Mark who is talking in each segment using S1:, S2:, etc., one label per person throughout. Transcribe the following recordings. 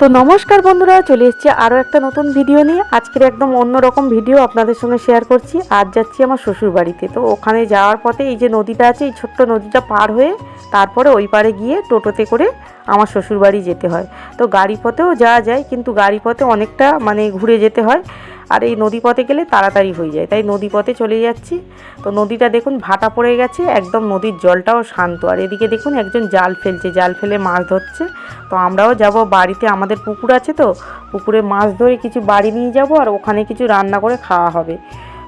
S1: তো নমস্কার বন্ধুরা, চলে এসেছি আরও একটা নতুন ভিডিও নিয়ে। আজকের একদম অন্যরকম ভিডিও আপনাদের সঙ্গে শেয়ার করছি। আজ যাচ্ছি আমার শ্বশুর বাড়িতে। তো ওখানে যাওয়ার পথে এই যে নদীটা আছে, এই ছোট্ট নদীটা পার হয়ে তারপরে ওই পারে গিয়ে টোটোতে করে আমার শ্বশুর বাড়ি যেতে হয়। তো গাড়ি পথেও যাওয়া যায়, কিন্তু গাড়ি পথে অনেকটা ঘুরে যেতে হয়, আর এই নদী পথে গেলে তাড়াতাড়ি হয়ে যায়, তাই নদী পথে চলে যাচ্ছি। তো নদীটা দেখুন ভাটা পড়ে গেছে, একদম নদীর জলটাও শান্ত। আর এদিকে দেখুন একজন জাল ফেলছে, জাল ফেলে মাছ ধরছে। তো আমরাও যাব বাড়িতে, আমাদের পুকুর আছে, তো পুকুরে মাছ ধরে কিছু বাড়ি নিয়ে যাব, আর ওখানে কিছু রান্না করে খাওয়া হবে।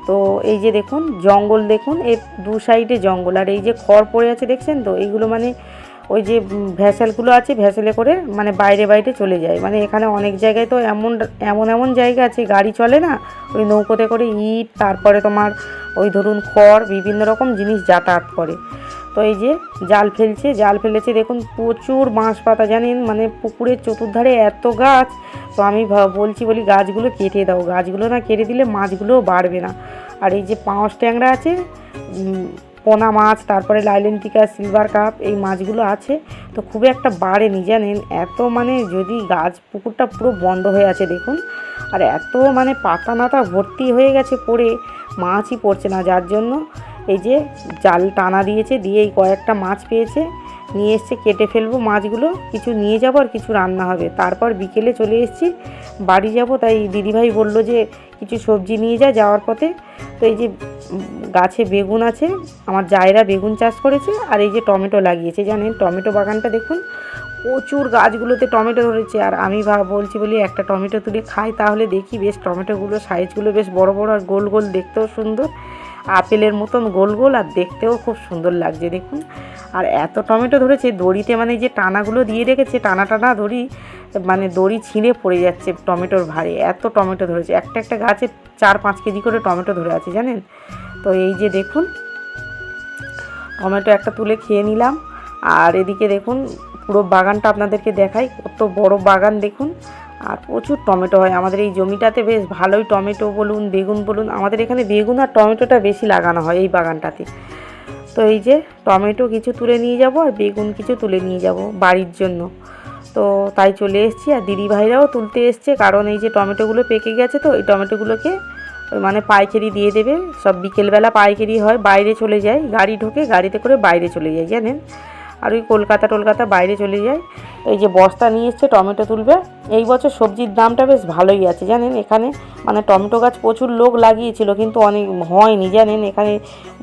S1: তো এই যে দেখুন জঙ্গল, দেখুন এর দু সাইডে জঙ্গল, আর এই যে খড় পড়ে আছে দেখছেন তো, এইগুলো ওই যে ভ্যাসেলগুলো আছে, ভ্যাসেলে করে বাইরে বাইরে চলে যায়। এখানে অনেক জায়গায় তো এমন এমন এমন জায়গা আছে গাড়ি চলে না, ওই নৌকোতে করে ইট, তারপরে তোমার ওই ধরুন খড়, বিভিন্ন রকম জিনিস যাতায়াত করে। তো এই যে জাল ফেলছে, জাল ফেলেছে দেখুন, প্রচুর বাঁশ পাতা, জানেন পুকুরের চতুর্ধারে এত গাছ। তো আমি বলি গাছগুলো কেটে দাও, গাছগুলো না কেটে দিলে মাছগুলোও বাড়বে না। আর এই যে পাঙাশ ট্যাংরা আছে, পোনা মাছ, তারপরে লাইলেন্টিকা, সিলভার কাপ, এই মাছগুলো আছে। তো খুব একটা বাড়েনি জানেন, এত যদি পুকুরটা পুরো বন্ধ হয়ে আছে দেখুন, আর এত পাতা নাতা ভর্তি হয়ে গেছে পড়ে, মাছই পড়ছে না। যার জন্য এই যে জাল টানা দিয়েছে, দিয়ে এই কয়েকটা মাছ পেয়েছে, নিয়ে এসছে, কেটে ফেলবো মাছগুলো, কিছু নিয়ে যাবো আর কিছু রান্না হবে। তারপর বিকেলে চলে এসেছি বাড়ি যাব, তাই দিদিভাই বলল যে কিছু সবজি নিয়ে যাওয়ার পথে। তো এই যে গাছে বেগুন আছে, আমার জায়রা বেগুন চাষ করেছে, আর এই যে টমেটো লাগিয়েছে, জানেন টমেটো বাগানটা দেখুন, প্রচুর গাছগুলোতে টমেটো ধরেছে। আর আমি বলি একটা টমেটো তুলে খাই, তাহলে দেখি বেশ টমেটোগুলো সাইজগুলো বেশ বড় বড় আর গোল গোল, দেখতেও সুন্দর, আপেলের মতন গোল গোল, আর দেখতেও খুব সুন্দর লাগছে দেখুন। আর এত টমেটো ধরেছে, দড়িতে যে টানাগুলো দিয়ে রেখেছে, টানা টানা দড়ি, দড়ি ছিঁড়ে পড়ে যাচ্ছে টমেটোর ভারে, এত টমেটো ধরেছে। একটা একটা গাছে 4-5 কেজি করে টমেটো ধরে আছে, জানেন। তো এই যে দেখুন টমেটো একটা তুলে খেয়ে নিলাম। আর এদিকে দেখুন পুরো বাগানটা আপনাদেরকে দেখাই, কত বড় বাগান দেখুন, আর প্রচুর টমেটো হয় আমাদের এই জমিটাতে। বেশ ভালোই টমেটো বলুন, বেগুন বলুন, আমাদের এখানে বেগুন আর টমেটোটা বেশি লাগানো হয় এই বাগানটাতে। তো এই যে টমেটো কিছু তুলে নিয়ে যাব, আর বেগুন কিছু তুলে নিয়ে যাব বাড়ির জন্য। তো তাই চলে এসেছি, আর দিদিভাইরাও তুলতে এসছে, কারণ এই যে টমেটোগুলো পেকে গেছে, তো এই টমেটোগুলোকে পাইকারি দিয়ে দেবে। সব বিকেলবেলা পাইকারি হয়, বাইরে চলে যায়, গাড়ি ঢোকে, গাড়িতে করে বাইরে চলে যায়, জানেন। আর ওই কলকাতা বাইরে চলে যায়। এই যে বস্তা নিয়ে এসছে, টমেটো তুলবে। এই বছর সবজির দামটা বেশ ভালোই আছে, জানেন। এখানে টমেটো গাছ প্রচুর লোক লাগিয়েছিল, কিন্তু অনেক হয়নি, জানেন। এখানে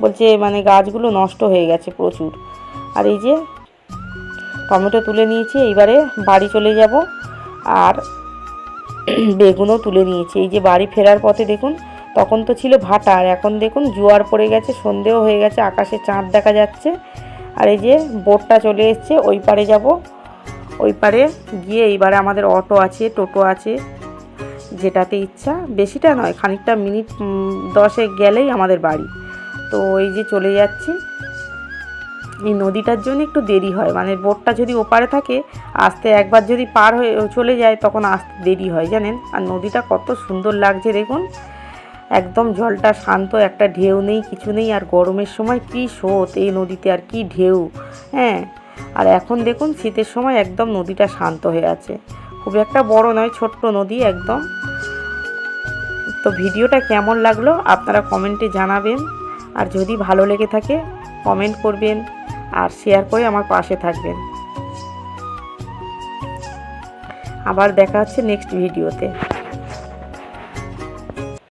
S1: বলছে গাছগুলো নষ্ট হয়ে গেছে প্রচুর। আর এই যে টমেটো তুলে নিয়েছি, এইবারে বাড়ি চলে যাব। আর বেগুনও তুলে নিয়েছি। এই যে বাড়ি ফেরার পথে দেখুন, তখন তো ছিল ভাটা, আর এখন দেখুন জোয়ার পড়ে গেছে, সন্ধেও হয়ে গেছে, আকাশে চাঁদ দেখা যাচ্ছে। আর এই যে বোটটা চলে এসছে, ওই পারে যাব। ওই পারে গিয়ে এইবারে আমাদের অটো আছে, টোটো আছে, যেটাতে ইচ্ছা, বেশিটা নয়, খানিকটা মিনিট 10 গেলেই আমাদের বাড়ি। তো এই যে চলে যাচ্ছি। এই নদীটার জন্য একটু দেরি হয়, বোটটা যদি ওপারে থাকে, আসতে একবার যদি পার হয়ে চলে যায়, তখন আসতে দেরি হয়, জানেন। আর নদীটা কত সুন্দর লাগছে দেখুন, একদম জলটা শান্ত, একটা ঢেউ নেই, কিছু নেই। আর গরমের সময় কি স্রোত এই নদীতে, আর কি ঢেউ, হ্যাঁ। আর এখন দেখুন শীতের সময় একদম নদীটা শান্ত হয়ে আছে, খুব একটা বড় নয়, ছোট্ট নদী একদম। তো ভিডিওটা কেমন লাগলো আপনারা কমেন্টে জানাবেন, আর যদি ভালো লেগে থাকে কমেন্ট করবেন, আর শেয়ার করে আমার পাশে থাকবেন। আবার দেখা হচ্ছে নেক্সট ভিডিওতে।